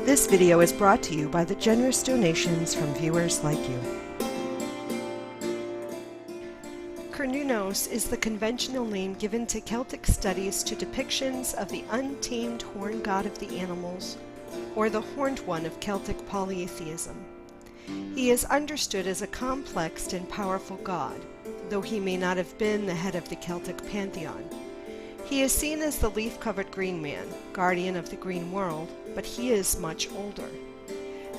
This video is brought to you by the generous donations from viewers like you. Cernunnos is the conventional name given to Celtic studies to depictions of the untamed horned god of the animals, or the horned one of Celtic polytheism. He is understood as a complex and powerful god, though he may not have been the head of the Celtic pantheon. He is seen as the leaf-covered green man, guardian of the green world, but he is much older.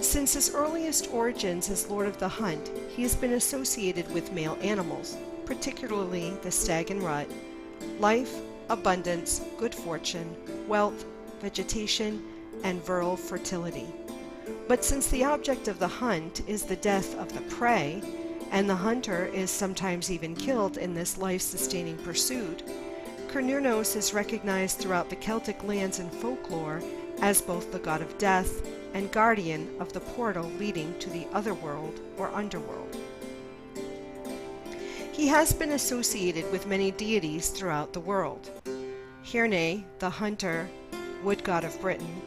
Since his earliest origins as Lord of the Hunt, he has been associated with male animals, particularly the stag and rut, life, abundance, good fortune, wealth, vegetation, and virile fertility. But since the object of the hunt is the death of the prey, and the hunter is sometimes even killed in this life-sustaining pursuit, Cernunnos is recognized throughout the Celtic lands and folklore as both the god of death and guardian of the portal leading to the otherworld or underworld. He has been associated with many deities throughout the world. Hyrne, the hunter, wood god of Britain;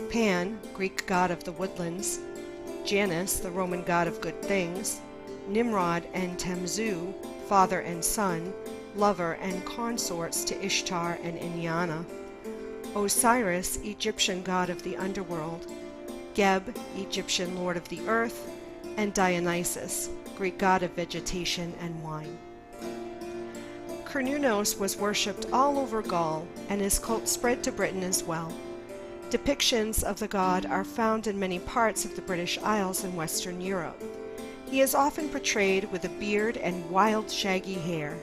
Pan, Greek god of the woodlands; Janus, the Roman god of good things; Nimrod and Tamzu, father and son, lover and consorts to Ishtar and Inanna; Osiris, Egyptian god of the underworld; Geb, Egyptian lord of the earth; and Dionysus, Greek god of vegetation and wine. Cernunnos was worshipped all over Gaul, and his cult spread to Britain as well. Depictions of the god are found in many parts of the British Isles and Western Europe. He is often portrayed with a beard and wild shaggy hair.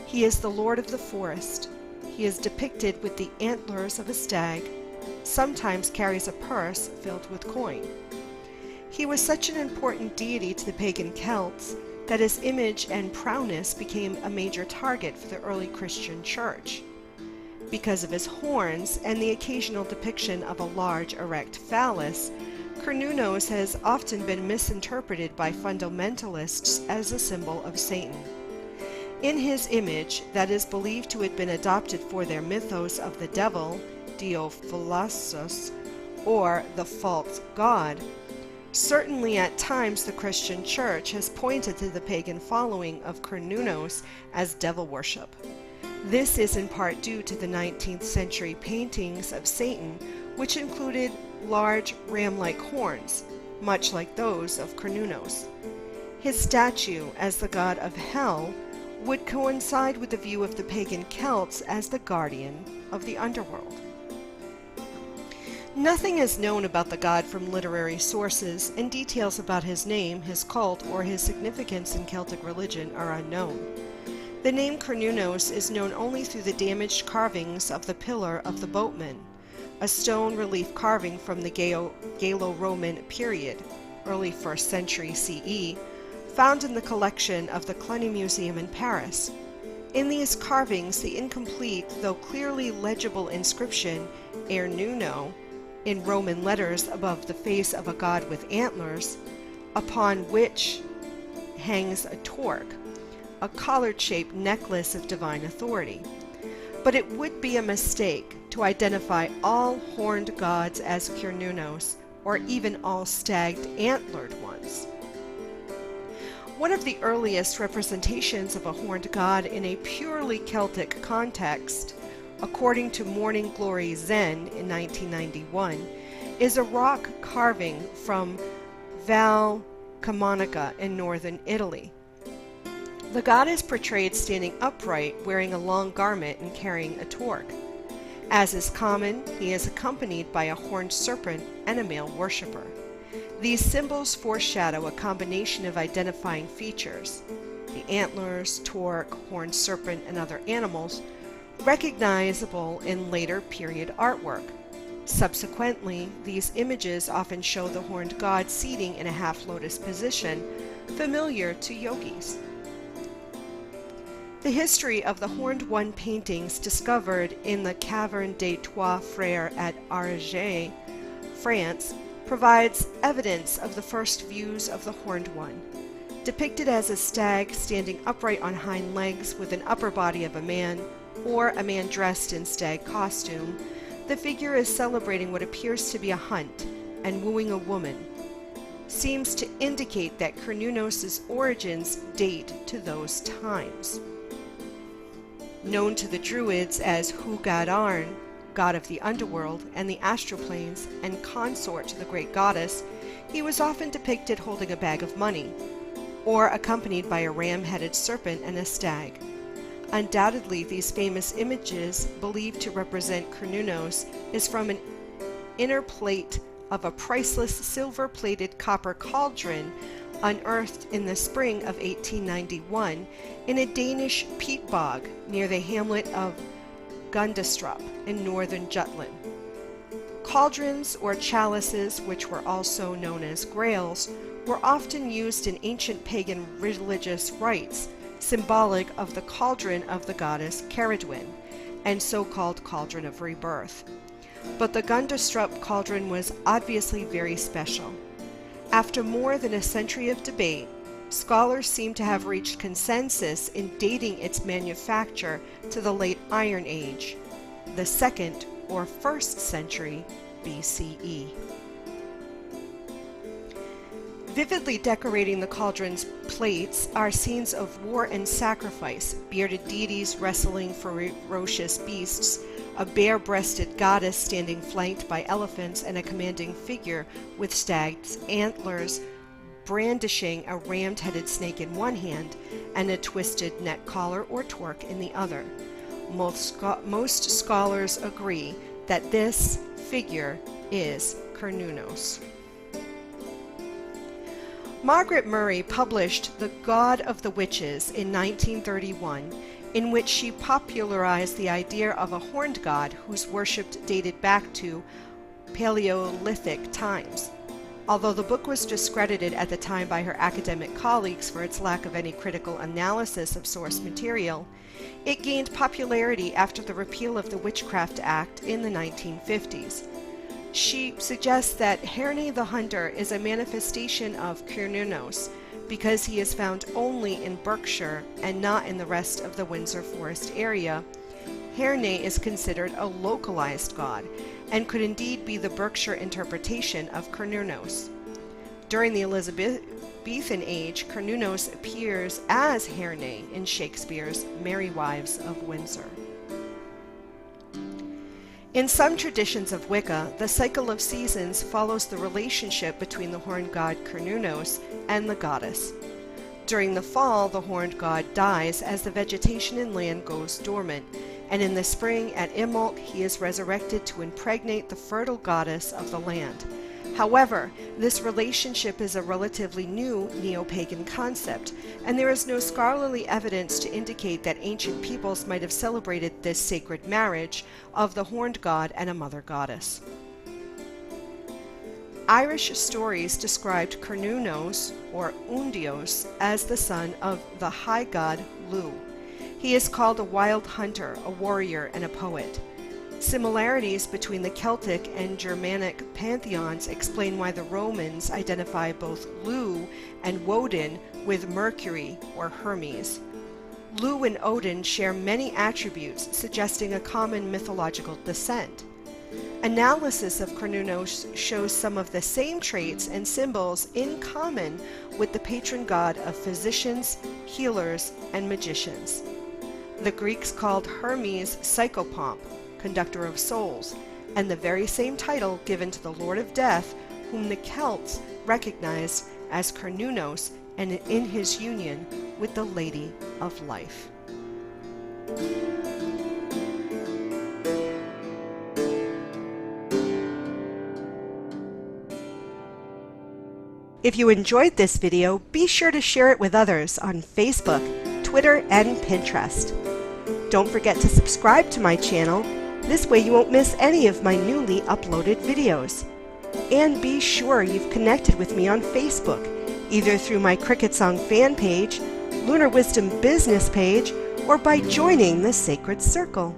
He is the lord of the forest. He is depicted with the antlers of a stag, sometimes carries a purse filled with coin. He was such an important deity to the pagan Celts that his image and prowess became a major target for the early Christian church. Because of his horns and the occasional depiction of a large erect phallus, Cernunnos has often been misinterpreted by fundamentalists as a symbol of Satan. In his image, that is believed to have been adopted for their mythos of the devil, Diophilos, or the false god, certainly at times the Christian church has pointed to the pagan following of Cernunnos as devil worship. This is in part due to the 19th century paintings of Satan, which included large ram-like horns, much like those of Cernunnos. His statue as the god of hell would coincide with the view of the pagan Celts as the guardian of the underworld. Nothing is known about the god from literary sources, and details about his name, his cult, or his significance in Celtic religion are unknown. The name Cernunnos is known only through the damaged carvings of the Pillar of the Boatman, a stone relief carving from the Gallo-Roman period, early 1st century CE, found in the collection of the Cluny Museum in Paris. In these carvings, the incomplete though clearly legible inscription Cernunno, in Roman letters above the face of a god with antlers, upon which hangs a torque, a collar-shaped necklace of divine authority. But it would be a mistake to identify all horned gods as Cernunnos, or even all stagged antlered ones. One of the earliest representations of a horned god in a purely Celtic context, according to Morning Glory Zen in 1991, is a rock carving from Val Camonica in northern Italy. The god is portrayed standing upright, wearing a long garment and carrying a torque. As is common, he is accompanied by a horned serpent and a male worshipper. These symbols foreshadow a combination of identifying features, the antlers, torque, horned serpent, and other animals, recognizable in later period artwork. Subsequently, these images often show the horned god seating in a half-lotus position, familiar to yogis. The history of the Horned One paintings discovered in the Caverne des Trois Frères at Arges, France, provides evidence of the first views of the Horned One. Depicted as a stag standing upright on hind legs with an upper body of a man, or a man dressed in stag costume, The figure is celebrating what appears to be a hunt and wooing a woman. Seems to indicate that Cernunnos' origins date to those times. Known to the Druids as God Cernunnos, god of the underworld and the astral planes and consort to the great goddess, he was often depicted holding a bag of money, or accompanied by a ram-headed serpent and a stag. Undoubtedly, these famous images, believed to represent Cernunnos, is from an inner plate of a priceless silver-plated copper cauldron unearthed in the spring of 1891 in a Danish peat bog near the hamlet of Gundestrup in northern Jutland. Cauldrons or chalices, which were also known as grails, were often used in ancient pagan religious rites, symbolic of the cauldron of the goddess Ceridwen, and so-called cauldron of rebirth. But the Gundestrup Cauldron was obviously very special. After more than a century of debate, scholars seem to have reached consensus in dating its manufacture to the late Iron Age, the 2nd or 1st century BCE. Vividly decorating the cauldron's plates are scenes of war and sacrifice, bearded deities wrestling ferocious beasts, a bare-breasted goddess standing flanked by elephants, and a commanding figure with stag's antlers brandishing a rammed-headed snake in one hand and a twisted neck collar or torque in the other. Most scholars agree that this figure is Cernunnos. Margaret Murray published The God of the Witches in 1931, in which she popularized the idea of a horned god whose worship dated back to Paleolithic times. Although the book was discredited at the time by her academic colleagues for its lack of any critical analysis of source material, it gained popularity after the repeal of the Witchcraft Act in the 1950s. She suggests that Herne the Hunter is a manifestation of Cernunnos because he is found only in Berkshire and not in the rest of the Windsor Forest area. Herne is considered a localized god and could indeed be the Berkshire interpretation of Cernunnos. During the Elizabethan age, Cernunnos appears as Herne in Shakespeare's Merry Wives of Windsor. In some traditions of Wicca, the cycle of seasons follows the relationship between the horned god Cernunnos and the goddess. During the fall, the horned god dies as the vegetation in land goes dormant, and in the spring at Imbolc he is resurrected to impregnate the fertile goddess of the land. However, this relationship is a relatively new neo-pagan concept, and there is no scholarly evidence to indicate that ancient peoples might have celebrated this sacred marriage of the horned god and a mother goddess. Irish stories described Cernunnos, or Undios, as the son of the high god Lugh. He is called a wild hunter, a warrior, and a poet. Similarities between the Celtic and Germanic pantheons explain why the Romans identify both Lugh and Woden with Mercury or Hermes. Lugh and Odin share many attributes, suggesting a common mythological descent. Analysis of Cernunnos shows some of the same traits and symbols in common with the patron god of physicians, healers, and magicians. The Greeks called Hermes Psychopomp, conductor of souls, and the very same title given to the Lord of Death, whom the Celts recognized as Cernunnos, and in his union with the Lady of Life. If you enjoyed this video, be sure to share it with others on Facebook, Twitter, and Pinterest. Don't forget to subscribe to my channel. This way you won't miss any of my newly uploaded videos. And be sure you've connected with me on Facebook, either through my CricketSong fan page, Lunar Wisdom business page, or by joining the Sacred Circle.